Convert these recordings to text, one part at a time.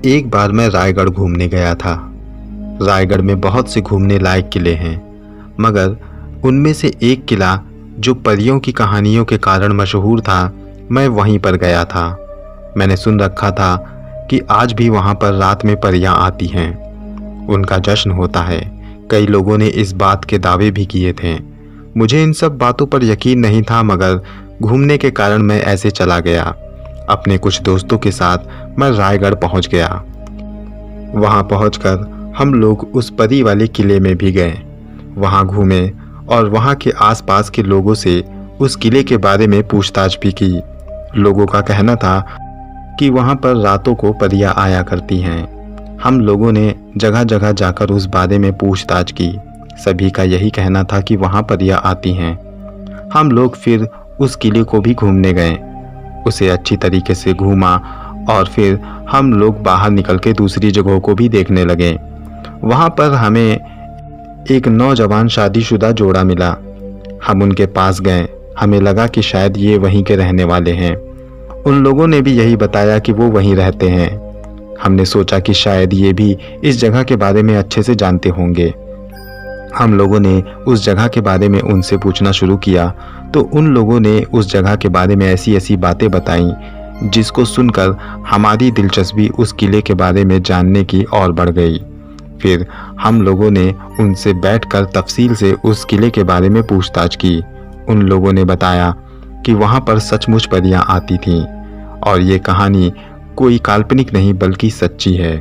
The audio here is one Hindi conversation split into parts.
एक बार मैं रायगढ़ घूमने गया था। रायगढ़ में बहुत से घूमने लायक किले हैं, मगर उनमें से एक किला जो परियों की कहानियों के कारण मशहूर था, मैं वहीं पर गया था। मैंने सुन रखा था कि आज भी वहाँ पर रात में परियां आती हैं, उनका जश्न होता है। कई लोगों ने इस बात के दावे भी किए थे। मुझे इन सब बातों पर यकीन नहीं था, मगर घूमने के कारण मैं ऐसे चला गया। अपने कुछ दोस्तों के साथ मैं रायगढ़ पहुंच गया। वहां पहुंचकर हम लोग उस परी वाले किले में भी गए। वहां घूमे और वहां के आसपास के लोगों से उस किले के बारे में पूछताछ भी की। लोगों का कहना था कि वहां पर रातों को परियां आया करती हैं। हम लोगों ने जगह जगह जाकर उस बारे में पूछताछ की। सभी का यही कहना था कि वहां परियां आती हैं। हम लोग फिर उस किले को भी घूमने गए, उसे अच्छी तरीके से घूमा और फिर हम लोग बाहर निकल के दूसरी जगहों को भी देखने लगे। वहाँ पर हमें एक नौजवान शादीशुदा जोड़ा मिला। हम उनके पास गए। हमें लगा कि शायद ये वहीं के रहने वाले हैं। उन लोगों ने भी यही बताया कि वो वहीं रहते हैं। हमने सोचा कि शायद ये भी इस जगह के बारे में अच्छे से जानते होंगे। हम लोगों ने उस जगह के बारे में उनसे पूछना शुरू किया, तो उन लोगों ने उस जगह के बारे में ऐसी ऐसी बातें बताईं जिसको सुनकर हमारी दिलचस्पी उस किले के बारे में जानने की और बढ़ गई। फिर हम लोगों ने उनसे बैठकर तफसील से उस किले के बारे में पूछताछ की। उन लोगों ने बताया कि वहाँ पर सचमुच परियां आती थीं और ये कहानी कोई काल्पनिक नहीं बल्कि सच्ची है।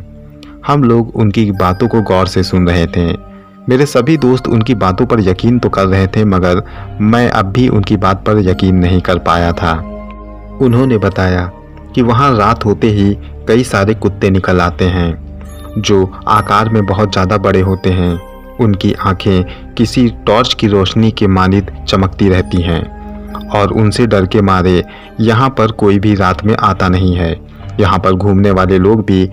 हम लोग उनकी बातों को गौर से सुन रहे थे। मेरे सभी दोस्त उनकी बातों पर यकीन तो कर रहे थे, मगर मैं अब भी उनकी बात पर यकीन नहीं कर पाया था। उन्होंने बताया कि वहाँ रात होते ही कई सारे कुत्ते निकल आते हैं जो आकार में बहुत ज़्यादा बड़े होते हैं। उनकी आंखें किसी टॉर्च की रोशनी के मानित चमकती रहती हैं और उनसे डर के मारे यहाँ पर कोई भी रात में आता नहीं है। यहाँ पर घूमने वाले लोग भी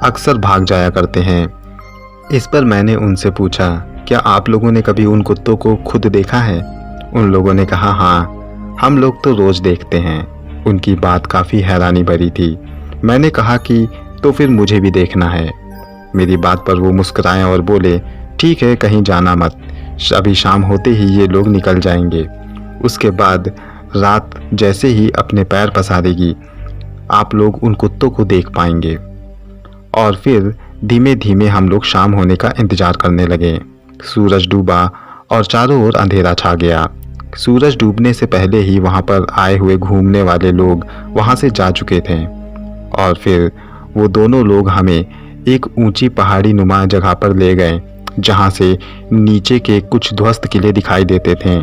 अक्सर भाग जाया करते हैं। इस पर मैंने उनसे पूछा, क्या आप लोगों ने कभी उन कुत्तों को खुद देखा है? उन लोगों ने कहा, हाँ, हम लोग तो रोज़ देखते हैं। उनकी बात काफ़ी हैरानी भरी थी। मैंने कहा कि तो फिर मुझे भी देखना है। मेरी बात पर वो मुस्कुराए और बोले, ठीक है, कहीं जाना मत, अभी शाम होते ही ये लोग निकल जाएंगे। उसके बाद रात जैसे ही अपने पैर पसारेगी, आप लोग उन कुत्तों को देख पाएंगे। और फिर धीमे धीमे हम लोग शाम होने का इंतज़ार करने लगे। सूरज डूबा और चारों ओर अंधेरा छा गया। सूरज डूबने से पहले ही वहाँ पर आए हुए घूमने वाले लोग वहाँ से जा चुके थे और फिर वो दोनों लोग हमें एक ऊंची पहाड़ी नुमा जगह पर ले गए जहाँ से नीचे के कुछ ध्वस्त किले दिखाई देते थे।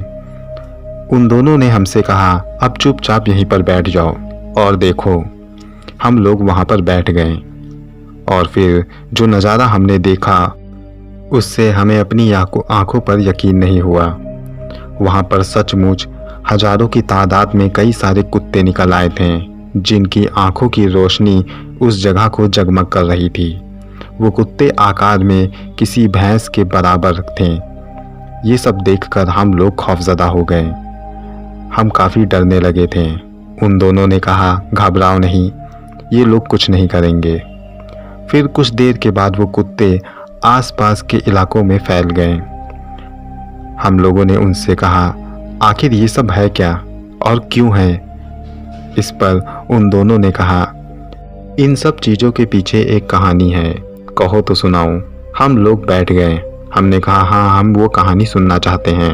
उन दोनों ने हमसे कहा, अब चुपचाप यहीं पर बैठ जाओ और देखो। हम लोग वहाँ पर बैठ गए और फिर जो नज़ारा हमने देखा उससे हमें अपनी आंखों पर यकीन नहीं हुआ। वहाँ पर सचमुच हजारों की तादाद में कई सारे कुत्ते निकल आए थे जिनकी आंखों की रोशनी उस जगह को जगमग कर रही थी। वो कुत्ते आकार में किसी भैंस के बराबर थे। ये सब देखकर हम लोग खौफजदा हो गए। हम काफ़ी डरने लगे थे। उन दोनों ने कहा, घबराओ नहीं, ये लोग कुछ नहीं करेंगे। फिर कुछ देर के बाद वो कुत्ते आसपास के इलाकों में फैल गए। हम लोगों ने उनसे कहा, आखिर ये सब है क्या और क्यों है? इस पर उन दोनों ने कहा, इन सब चीज़ों के पीछे एक कहानी है, कहो तो सुनाऊं। हम लोग बैठ गए। हमने कहा, हाँ, हम वो कहानी सुनना चाहते हैं।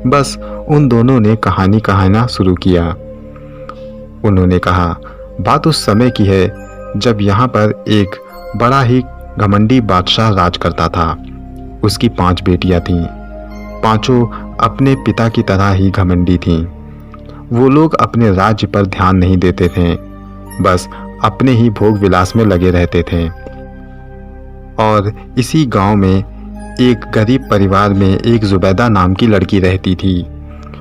बस उन दोनों ने कहानी कहना शुरू किया। उन्होंने कहा, बात उस समय की है जब यहाँ पर एक बड़ा ही घमंडी बादशाह राज करता था। उसकी 5 बेटियां थीं। पांचों अपने पिता की तरह ही घमंडी थीं। वो लोग अपने राज्य पर ध्यान नहीं देते थे, बस अपने ही भोग विलास में लगे रहते थे। और इसी गांव में एक गरीब परिवार में एक जुबैदा नाम की लड़की रहती थी।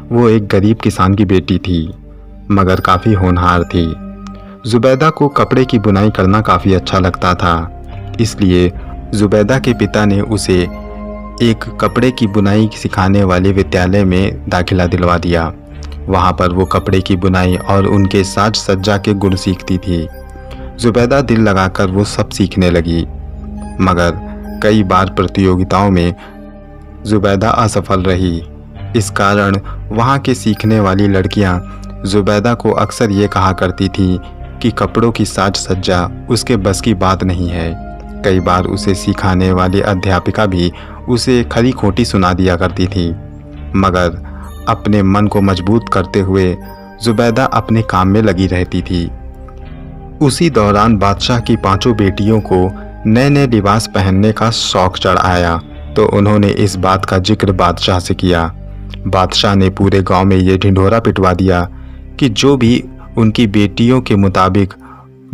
वो एक गरीब किसान की बेटी थी, मगर काफ़ी होनहार थी। जुबैदा को कपड़े की बुनाई करना काफ़ी अच्छा लगता था, इसलिए जुबैदा के पिता ने उसे एक कपड़े की बुनाई सिखाने वाले विद्यालय में दाखिला दिलवा दिया। वहाँ पर वो कपड़े की बुनाई और उनके साज सज्जा के गुण सीखती थी। जुबैदा दिल लगाकर वो सब सीखने लगी, मगर कई बार प्रतियोगिताओं में जुबैदा असफल रही। इस कारण वहाँ के सीखने वाली लड़कियाँ जुबैदा को अक्सर ये कहा करती थीं कि कपड़ों की साज सज्जा उसके बस की बात नहीं है। कई बार उसे सिखाने वाली अध्यापिका भी उसे खरी खोटी सुना दिया करती थी, मगर अपने मन को मजबूत करते हुए जुबैदा अपने काम में लगी रहती थी। उसी दौरान बादशाह की 5 बेटियों को नए नए लिबास पहनने का शौक चढ़ आया, तो उन्होंने इस बात का जिक्र बादशाह से किया। बादशाह ने पूरे गांव में ये ढिंढोरा पिटवा दिया कि जो भी उनकी बेटियों के मुताबिक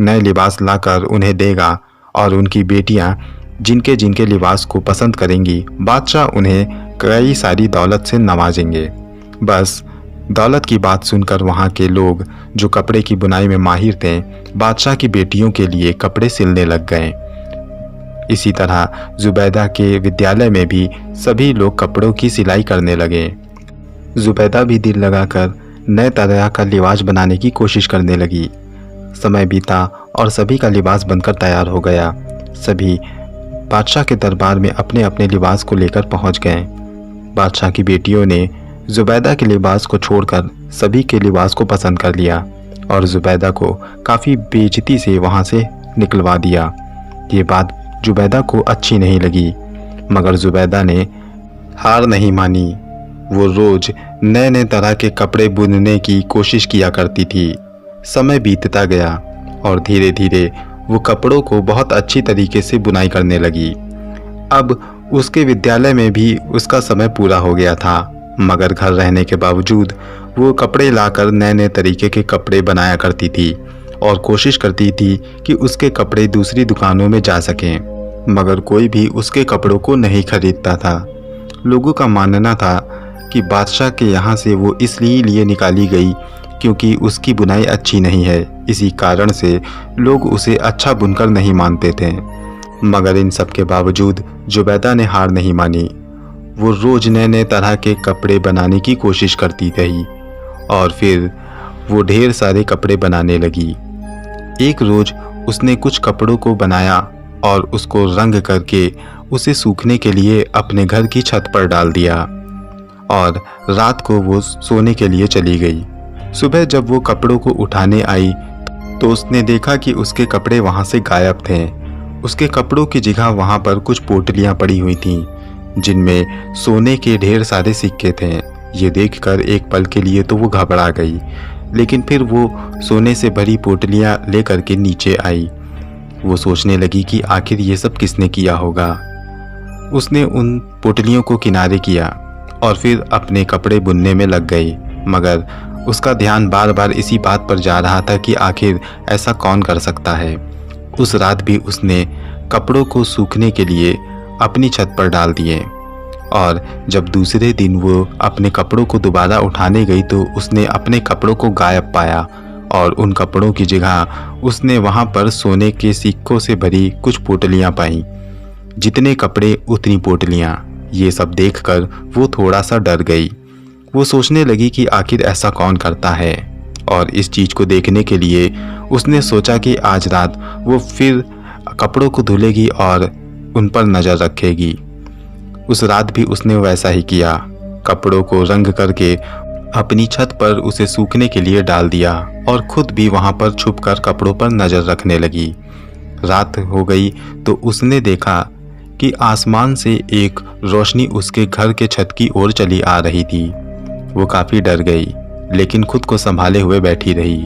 नए लिबास लाकर उन्हें देगा और उनकी बेटियां जिनके जिनके लिबास को पसंद करेंगी, बादशाह उन्हें कई सारी दौलत से नवाजेंगे। बस दौलत की बात सुनकर वहाँ के लोग जो कपड़े की बुनाई में माहिर थे, बादशाह की बेटियों के लिए कपड़े सिलने लग गए। इसी तरह जुबैदा के विद्यालय में भी सभी लोग कपड़ों की सिलाई करने लगे। जुबैदा भी दिल लगाकर नए तरह का लिबास बनाने की कोशिश करने लगी। समय बीता और सभी का लिबास बनकर तैयार हो गया। सभी बादशाह के दरबार में अपने अपने लिबास को लेकर पहुंच गए। बादशाह की बेटियों ने जुबैदा के लिबास को छोड़कर सभी के लिबास को पसंद कर लिया और जुबैदा को काफ़ी बेइज्जती से वहाँ से निकलवा दिया। ये बात जुबैदा को अच्छी नहीं लगी, मगर जुबैदा ने हार नहीं मानी। वो रोज़ नए नए तरह के कपड़े बुनने की कोशिश किया करती थी। समय बीतता गया और धीरे धीरे वो कपड़ों को बहुत अच्छी तरीके से बुनाई करने लगी। अब उसके विद्यालय में भी उसका समय पूरा हो गया था, मगर घर रहने के बावजूद वो कपड़े लाकर नए नए तरीके के कपड़े बनाया करती थी और कोशिश करती थी कि उसके कपड़े दूसरी दुकानों में जा सकें, मगर कोई भी उसके कपड़ों को नहीं खरीदता था। लोगों का मानना था कि बादशाह के यहाँ से वो इसलिए निकाली गई क्योंकि उसकी बुनाई अच्छी नहीं है। इसी कारण से लोग उसे अच्छा बुनकर नहीं मानते थे, मगर इन सब के बावजूद जुबैदा ने हार नहीं मानी। वो रोज़ नए नए तरह के कपड़े बनाने की कोशिश करती रही और फिर वो ढेर सारे कपड़े बनाने लगी। एक रोज़ उसने कुछ कपड़ों को बनाया और उसको रंग करके उसे सूखने के लिए अपने घर की छत पर डाल दिया और रात को वो सोने के लिए चली गई। सुबह जब वो कपड़ों को उठाने आई तो उसने देखा कि उसके कपड़े वहाँ से गायब थे। उसके कपड़ों की जगह वहाँ पर कुछ पोटलियाँ पड़ी हुई थीं जिनमें सोने के ढेर सारे सिक्के थे। ये देखकर एक पल के लिए तो वो घबरा गई, लेकिन फिर वो सोने से भरी पोटलियाँ लेकर के नीचे आई। वो सोचने लगी कि आखिर ये सब किसने किया होगा। उसने उन पोटलियों को किनारे किया और फिर अपने कपड़े बुनने में लग गई, मगर उसका ध्यान बार बार इसी बात पर जा रहा था कि आखिर ऐसा कौन कर सकता है। उस रात भी उसने कपड़ों को सूखने के लिए अपनी छत पर डाल दिए और जब दूसरे दिन वो अपने कपड़ों को दोबारा उठाने गई तो उसने अपने कपड़ों को गायब पाया और उन कपड़ों की जगह उसने वहाँ पर सोने के सिक्कों से भरी कुछ पोटलियाँ पाईं। जितने कपड़े उतनी पोटलियाँ। ये सब देखकर वो थोड़ा सा डर गई। वो सोचने लगी कि आखिर ऐसा कौन करता है, और इस चीज़ को देखने के लिए उसने सोचा कि आज रात वो फिर कपड़ों को धुलेगी और उन पर नज़र रखेगी। उस रात भी उसने वैसा ही किया। कपड़ों को रंग करके अपनी छत पर उसे सूखने के लिए डाल दिया और खुद भी वहाँ पर छुपकर कपड़ों पर नज़र रखने लगी। रात हो गई तो उसने देखा कि आसमान से एक रोशनी उसके घर के छत की ओर चली आ रही थी। वो काफ़ी डर गई, लेकिन खुद को संभाले हुए बैठी रही।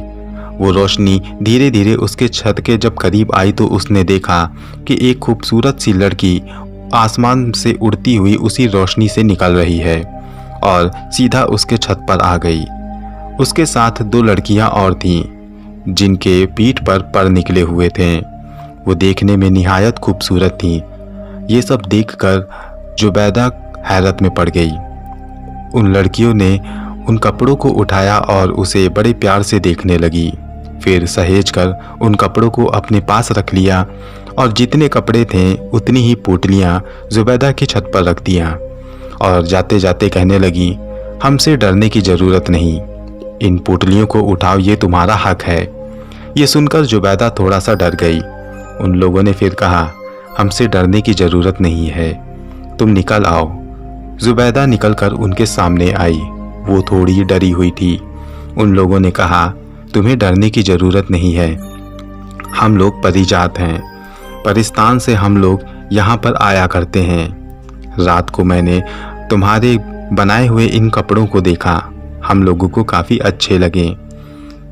वो रोशनी धीरे धीरे उसके छत के जब करीब आई तो उसने देखा कि एक खूबसूरत सी लड़की आसमान से उड़ती हुई उसी रोशनी से निकल रही है और सीधा उसके छत पर आ गई। उसके साथ 2 लड़कियां और थीं जिनके पीठ पर पर निकले हुए थे। वो देखने में निहायत खूबसूरत थीं। ये सब देखकर जुबैदा हैरत में पड़ गई। उन लड़कियों ने उन कपड़ों को उठाया और उसे बड़े प्यार से देखने लगी। फिर सहेज कर उन कपड़ों को अपने पास रख लिया और जितने कपड़े थे उतनी ही पोटलियाँ जुबैदा की छत पर रख दिया और जाते जाते कहने लगी, हमसे डरने की ज़रूरत नहीं, इन पोटलियों को उठाओ, ये तुम्हारा हक है। ये सुनकर जुबैदा थोड़ा सा डर गई। उन लोगों ने फिर कहा, हमसे डरने की ज़रूरत नहीं है, तुम निकल आओ। जुबैदा निकलकर उनके सामने आई। वो थोड़ी डरी हुई थी। उन लोगों ने कहा, तुम्हें डरने की ज़रूरत नहीं है, हम लोग परिजात हैं, परिस्तान से हम लोग यहाँ पर आया करते हैं। रात को मैंने तुम्हारे बनाए हुए इन कपड़ों को देखा, हम लोगों को काफ़ी अच्छे लगे।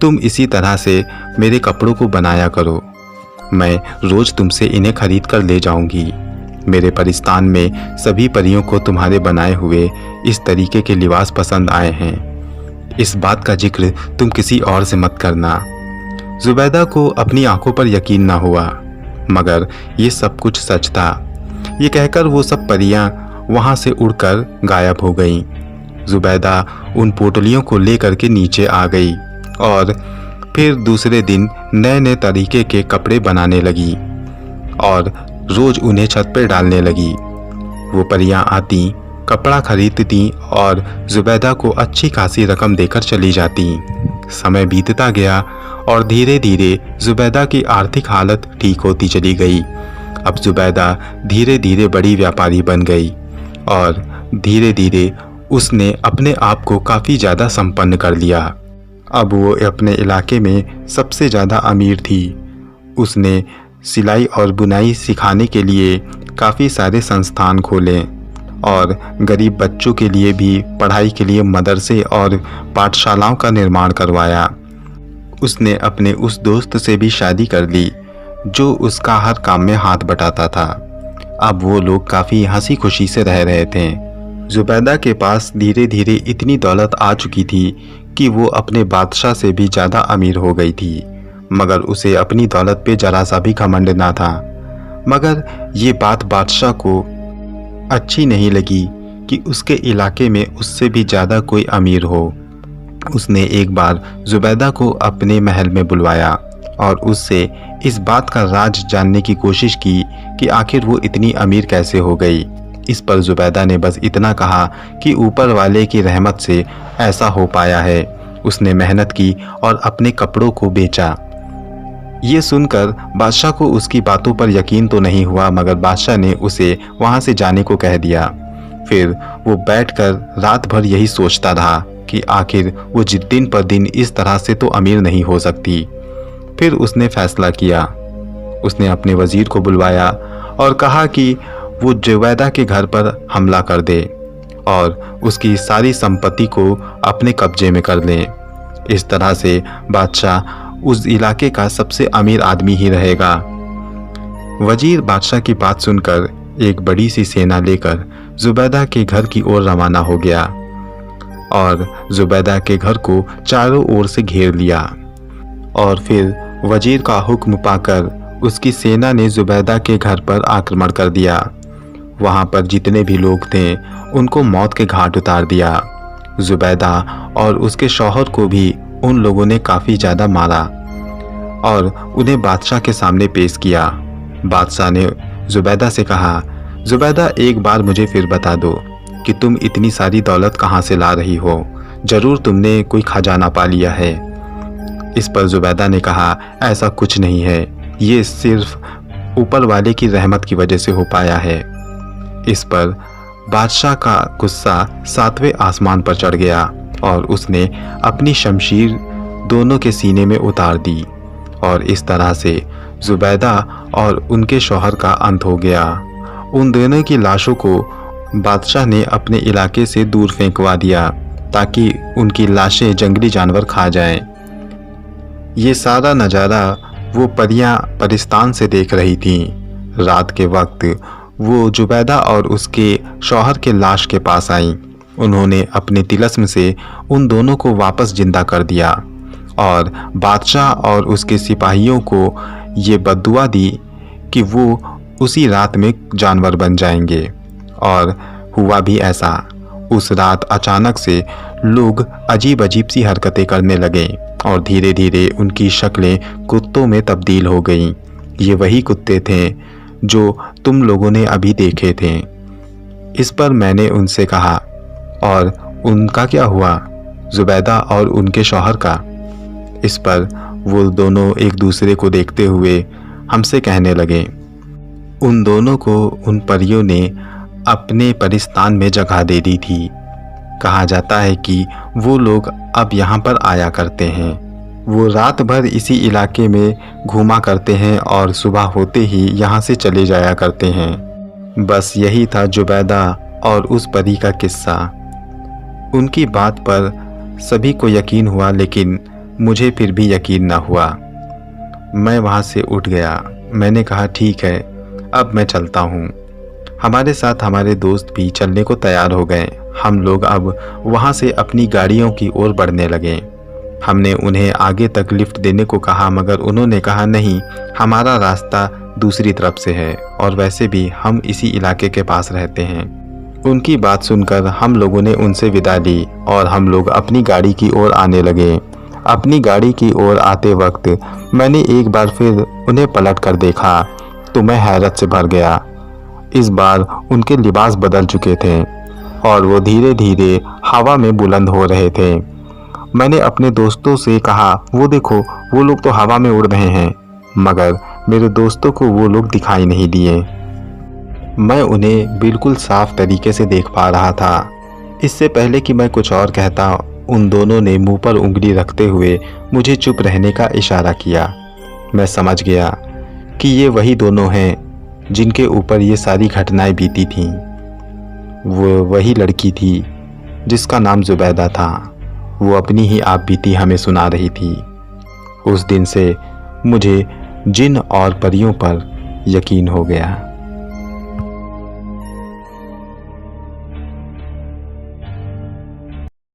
तुम इसी तरह से मेरे कपड़ों को बनाया करो, मैं रोज़ तुमसे इन्हें खरीद कर ले जाऊंगी। मेरे परिस्तान में सभी परियों को तुम्हारे बनाए हुए इस तरीके के लिबास पसंद आए हैं। इस बात का जिक्र तुम किसी और से मत करना। जुबैदा को अपनी आंखों पर यकीन ना हुआ, मगर ये सब कुछ सच था। ये कहकर वो सब परियां वहाँ से उड़कर गायब हो गईं। जुबैदा उन पोटलियों को लेकर के नीचे आ गई और फिर दूसरे दिन नए नए तरीके के कपड़े बनाने लगी और रोज उन्हें छत पर डालने लगी। वो परियां आती, कपड़ा खरीदती और जुबैदा को अच्छी खासी रकम देकर चली जाती। समय बीतता गया और धीरे धीरे जुबैदा की आर्थिक हालत ठीक होती चली गई। अब जुबैदा धीरे धीरे बड़ी व्यापारी बन गई और धीरे धीरे उसने अपने आप को काफ़ी ज़्यादा संपन्न कर लिया। अब वो अपने इलाके में सबसे ज़्यादा अमीर थी। उसने सिलाई और बुनाई सिखाने के लिए काफ़ी सारे संस्थान खोले और गरीब बच्चों के लिए भी पढ़ाई के लिए मदरसे और पाठशालाओं का निर्माण करवाया। उसने अपने उस दोस्त से भी शादी कर ली जो उसका हर काम में हाथ बटाता था। अब वो लोग काफ़ी हंसी खुशी से रह रहे थे। जुबैदा के पास धीरे धीरे इतनी दौलत आ चुकी थी कि वो अपने बादशाह से भी ज़्यादा अमीर हो गई थी, मगर उसे अपनी दौलत पे जरा सा भी घमंड ना था। मगर ये बात बादशाह को अच्छी नहीं लगी कि उसके इलाके में उससे भी ज़्यादा कोई अमीर हो। उसने एक बार जुबैदा को अपने महल में बुलवाया और उससे इस बात का राज जानने की कोशिश की कि आखिर वो इतनी अमीर कैसे हो गई। इस पर जुबैदा ने बस इतना कहा कि ऊपर वाले की रहमत से ऐसा हो पाया है। उसने मेहनत की और अपने कपड़ों को बेचा। ये सुनकर बादशाह को उसकी बातों पर यकीन तो नहीं हुआ, मगर बादशाह ने उसे वहाँ से जाने को कह दिया। फिर वो बैठकर रात भर यही सोचता रहा कि आखिर वो दिन पर दिन इस तरह से तो अमीर नहीं हो सकती। फिर उसने फैसला किया। उसने अपने वजीर को बुलवाया और कहा कि वो जुबैदा के घर पर हमला कर दे और उसकी सारी संपत्ति को अपने कब्जे में कर ले। इस तरह से बादशाह उस इलाके का सबसे अमीर आदमी ही रहेगा। वजीर बादशाह की बात सुनकर एक बड़ी सी सेना लेकर जुबैदा के घर की ओर रवाना हो गया और जुबैदा के घर को चारों ओर से घेर लिया। और फिर वजीर का हुक्म पाकर उसकी सेना ने जुबैदा के घर पर आक्रमण कर दिया। वहाँ पर जितने भी लोग थे उनको मौत के घाट उतार दिया। जुबैदा और उसके शौहर को भी उन लोगों ने काफ़ी ज़्यादा मारा और उन्हें बादशाह के सामने पेश किया। बादशाह ने जुबैदा से कहा, जुबैदा एक बार मुझे फिर बता दो कि तुम इतनी सारी दौलत कहाँ से ला रही हो, ज़रूर तुमने कोई खजाना पा लिया है। इस पर जुबैदा ने कहा, ऐसा कुछ नहीं है, ये सिर्फ ऊपर वाले की रहमत की वजह से हो पाया है। इस पर बादशाह का गुस्सा 7वें आसमान पर चढ़ गया और उसने अपनी शमशीर दोनों के सीने में उतार दी और इस तरह से जुबैदा और उनके शौहर का अंत हो गया। उन दोनों की लाशों को बादशाह ने अपने इलाके से दूर फेंकवा दिया ताकि उनकी लाशें जंगली जानवर खा जाएं। ये सारा नज़ारा वो परियां परिस्तान से देख रही थीं। रात के वक्त वो जुबैदा और उसके शौहर के लाश के पास आईं। उन्होंने अपने तिलस्म से उन दोनों को वापस जिंदा कर दिया और बादशाह और उसके सिपाहियों को ये बद्दुआ दी कि वो उसी रात में जानवर बन जाएंगे। और हुआ भी ऐसा। उस रात अचानक से लोग अजीब अजीब सी हरकतें करने लगे और धीरे धीरे उनकी शक्लें कुत्तों में तब्दील हो गईं। ये वही कुत्ते थे जो तुम लोगों ने अभी देखे थे। इस पर मैंने उनसे कहा, और उनका क्या हुआ, जुबैदा और उनके शौहर का? इस पर वो दोनों एक दूसरे को देखते हुए हमसे कहने लगे। उन दोनों को उन परियों ने अपने परिस्तान में जगह दे दी थी। कहा जाता है कि वो लोग अब यहाँ पर आया करते हैं। वो रात भर इसी इलाके में घूमा करते हैं और सुबह होते ही यहाँ से चले जाया करते हैं। बस यही था जुबैदा और उस परी का किस्सा। उनकी बात पर सभी को यकीन हुआ, लेकिन मुझे फिर भी यकीन ना हुआ। मैं वहाँ से उठ गया। मैंने कहा ठीक है, अब मैं चलता हूँ। हमारे साथ हमारे दोस्त भी चलने को तैयार हो गए। हम लोग अब वहाँ से अपनी गाड़ियों की ओर बढ़ने लगे। हमने उन्हें आगे तक लिफ्ट देने को कहा, मगर उन्होंने कहा नहीं, हमारा रास्ता दूसरी तरफ से है और वैसे भी हम इसी इलाके के पास रहते हैं। उनकी बात सुनकर हम लोगों ने उनसे विदा ली और हम लोग अपनी गाड़ी की ओर आने लगे। अपनी गाड़ी की ओर आते वक्त मैंने एक बार फिर उन्हें पलट कर देखा तो मैं हैरत से भर गया। इस बार उनके लिबास बदल चुके थे और वो धीरे धीरे हवा में बुलंद हो रहे थे। मैंने अपने दोस्तों से कहा, वो देखो, वो लोग तो हवा में उड़ रहे हैं, मगर मेरे दोस्तों को वो लोग दिखाई नहीं दिए। मैं उन्हें बिल्कुल साफ तरीके से देख पा रहा था। इससे पहले कि मैं कुछ और कहता, उन दोनों ने मुंह पर उंगली रखते हुए मुझे चुप रहने का इशारा किया। मैं समझ गया कि ये वही दोनों हैं जिनके ऊपर ये सारी घटनाएं बीती थीं। वो वही लड़की थी जिसका नाम जुबैदा था। वो अपनी ही आप बीती हमें सुना रही थी। उस दिन से मुझे जिन और परियों पर यकीन हो गया।